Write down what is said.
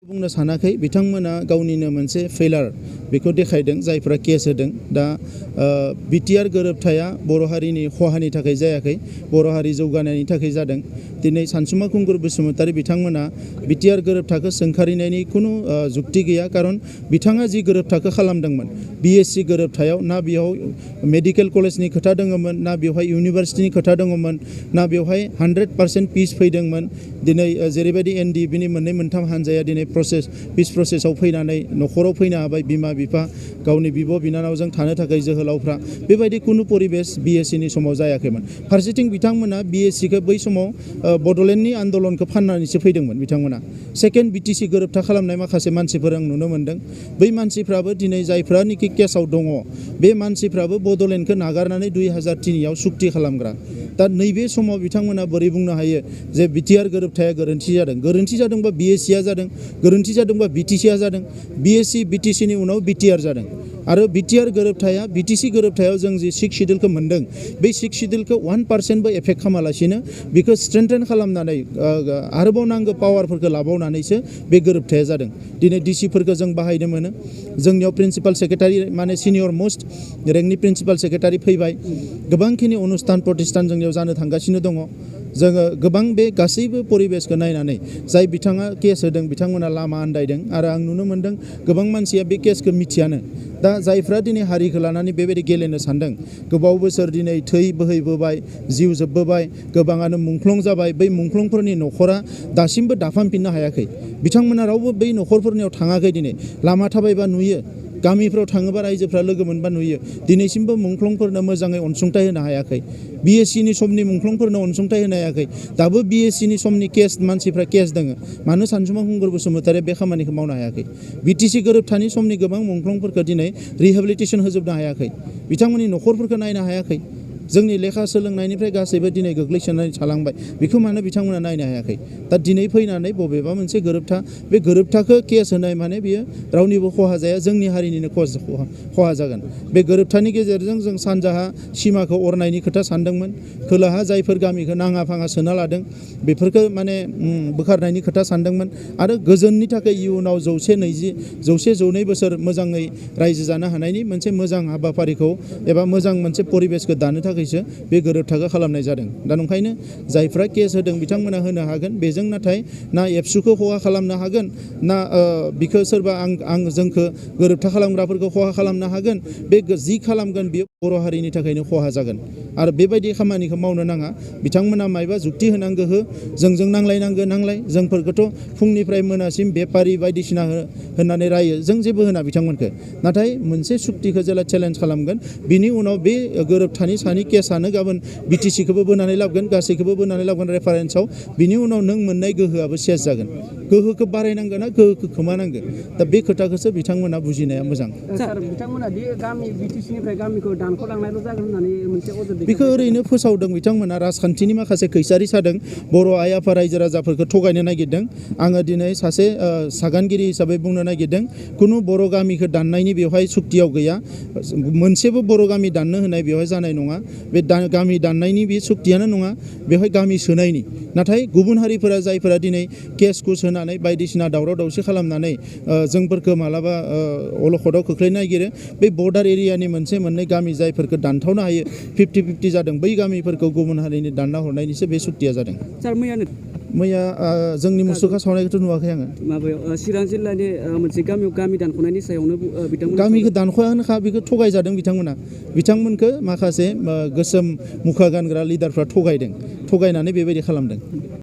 बुंनो सानाखै बिथांमोना गावनिनो मोनसे फेलार बेखौ देखायदों जायफ्रा केस होदों दा बिटिआर गोरोबथाया बर' हारिनि खहानि थाखाय जायाखै बर' हारि जौगानायनि थाखाय जादों दिनै सानसुमा खुंगुर बसुमतारी बिथांमोना बिटिआर गोरोबथाखौ सोंखारिनायनि खुनु जुक्ति गैया कारन बिथाङा जि गोरोबथाखौ खालामदोंमोन बिएससि गोरोबथायाव ना बेयाव मेडिकेल कलेजनि खोथा दङमोन ना बेवहाय इउनिभार्सिटिनि खोथा दङमोन ना बेवहाय 100% पिस फैदोंमोन दिनै जेरैबायदि एनडिएफबिनि मोननै मोनथाम हानजाया दिनै पिस प्रसेसआव फैनानै न'खराव फैनो हाबाय बिमा बिफा गावनि बिब' बिनानावजों थानो थाखाय जोहोलावफ्रा बेबायदि कुनु परिबेस बिएससिनि समाव जायाखैमोन फारसेथिं बिथांमोना बिएससिखौ बै समाव बड'लेण्डनि आन्दलनखौ फाननानैसो फैदोंमोन बिथांमोना सेकेन्ड बिटिसि गोरोबथा खालामनाय माखासे मानसिफोर आं नुनो मोन्दों बै मानसिफ्राबो दिनै जायफ्रानिखि केसाव दङ बे मानसिफ्राबो बड'लेण्डखौ नागारनानै 2003आव सुक्ति खालामग्रा दा नैबे समाव बिथांमोना बोरै बुंनो हायो जे बिटिआर गोरोबथाया गोरोन्थि जादोंबा बिएससिआ जादों गोरोन्थि जादोंबा बिटिसिआ जादों बिएससि बिटिसिनि उनाव बिटिआर जादों आरो बिटिआर गोरोबथाया बिटिसि गोरोबथायाव जों जि 6 शिड्युलखौ मोन्दों बे 6 शिड्युलखौ 1%बो एफेक्ट खालामालासिनो बेखौ स्ट्रेंथेन खालामनानै आरोबाव नांगौ पावारफोरखौ लाबावनानैसो बे गोरोबथाया जादों दिनै डिसिफोरखौ जों बाहायनो मोनो जोंनियाव प्रिन्सिपाल सेक्रेटारि माने सिनियर मोस्ट रेंकनि प्रिन्सिपाल सेक्रेटारि फैबाय गोबांखिनि अनुस्थान प्रतिष्ठान जोंनियाव जानो थांगासिनो दङ जोङो गोबां बे गासैबो परिबेसखौ नायनानै जाय बिथाङा केस होदों बिथांमोना लामा आन्दायदों आरो आं नुनो मोन्दों गोबां मानसिया बे केसखौ मिथियानो दा जायफ्रा दिनै हारिखौ लानानै बेबायदि गेलेनो सानदों गोबाव बोसोर दिनै थै बोहैबोबाय जिउ जोबबोबाय गोबाङानो मुंख्लं जाबाय बै मुंख्लंफोरनि न'खरा दासिमबो दाफामफिननो हायाखै बिथांमोना रावबो बै न'खरफोरनियाव थाङाखै दिनै लामा थाबायबा नुयो गामिफ्राव थाङोबा रायजोफ्रा लोगो मोनबा नुयो दिनैसिमबो मुंख्लंफोरनो मोजाङै अनसुंथाइ होनो हायाखै बिएससिनि समनि मुंख्लंफोरनो अनसुंथाइ होनो हायाखै दाबो बिएससिनि समनि केस मानसिफ्रा केस दङ मानो सानसुमा खुंगुर बसुमतारिया बे खामानिखौ मावनो हायाखै बिटिसि गोरोबथानि समनि गोबां मुंख्लंफोरखौ दिनै रिहेबिलिटेसन होजोबनो हायाखै बिथांमोननि न'खरफोरखौ नायनो हायाखै जोंनि लेखा सोलोंनायनिफ्राय गासैबो दिनै गोग्लैसोनानै थालांबाय बेखौ मानो बिथांमोना नायनो हायाखै दा दिनै फैनानै बबेबा मोनसे गोरोबथा बे गोरोबथाखौ केस होनाय माने बियो रावनिबो खहा जाया जोंनि हारिनिनो खहा जागोन बे गोरोबथानि गेजेरजों जों सानजाहा सिमाखौ अरनायनि खोथा सानदोंमोन खोलाहा जायफोर गामिखौ नाङा फाङा सोना लादों बेफोरखौ माने बोखारनायनि खोथा सानदोंमोन आरो गोजोननि थाखाय इयुनाव 100-200 बोसोर मोजाङै रायजो जानो हानायनि मोनसे मोजां हाबाफारिखौ एबा मोजां मोनसे परिबेसखौ दानो थाखायसो बे गोरोबथाखौ खालामनाय जादों दा नंखायनो जायफ्रा केस होदों बिथांमोना होनो हागोन बेजों नाथाय ना एबसुखौ खहा खालामनो हागोन ना बिखौ सोरबा आं जोंखौ गोरोबथा खालामग्राफोरखौ खहा खालामनो हागोन बे जि खालामगोन बेयो बर' हारिनि थाखायनो खहा जागोन आरो बेबायदि खामानिखौ मावनो नाङा बिथांमोना मायबा जुक्ति होनांगौ जोंजों नांलाय जोंफोरखौथ' फुंनिफ्राय मोनासिम बेपारि बायदिसिना होननानै रायो जों जेबो होना बिथांमोनखौ नाथाय मोनसे सुक्तिखौ जेला चेलेन्ज खालामगोन बिनि उनाव बे गोरोबथानि सानि केसआनो गाबोन बिटिसिखौबो बोनानै लाबोगोन गासैखौबो बोनानै लाबोगोन रेफारेन्सआव बिनि उनाव नों मोननाय गोहोआबो सेस जागोन गोहोखौ बारायनांगोन ना गोहोखौ खोमानांगोन दा बे खोथाखौसो बिथांमोना बुजिनाया मोजां सार बिथांमोना बे गामि बिटिसिनिफ्राय गामिखौ दानख'लांनायल' जागोन होननानै मोनसे अजद बेखौ ओरैनो फोसावदों बिथांमोना राजखान्थिनि माखासे खैसारि सादों बर' आइ आफा रायजो राजाफोरखौ थगायनो नागिरदों आङो दिनै सासे सागानगिरि हिसाबै बुंनो नागिरदों कुनु बर' गामिखौ दाननायनि बेवहाय सुक्तियाव गैया मोनसेबो बर' गामि दाननो होनाय बेवहाय जानाय नङा बे गामि दाननायनि बे सुक्तियानो नङा बेवहाय गामि सोनायनि नाथाय गुबुन हारिफोरा जायफोरा दिनै केसखौ सोनानै बायदिसिना दावराव दावसि खालामनानै जोंफोरखौ मालाबा अलखदाव खोख्लैनो नागिरो बे बर्डार एरियानि मोननै गामि जायफोरखौ दानथावनो हायो 50-50 जादों बै गामिफोरखौ गुबुन हारिनि दानना हरनायनिसो बे सुक्तिया जादों सार मैया जोंनि मुसुखा सावनायखौथ' नुवाखै आङो माबायाव चिरां जिल्लानि मोनसे गामियाव गामि दानख'नायनि सायावनो बिथांमोन गामिखौ दानख'यानोखा बेखौ थगायजादों बिथांमोनखौ माखासे गोसोम मुखा गानग्रा लिडारफ्रा थगायनानै बेबायदि खालामदों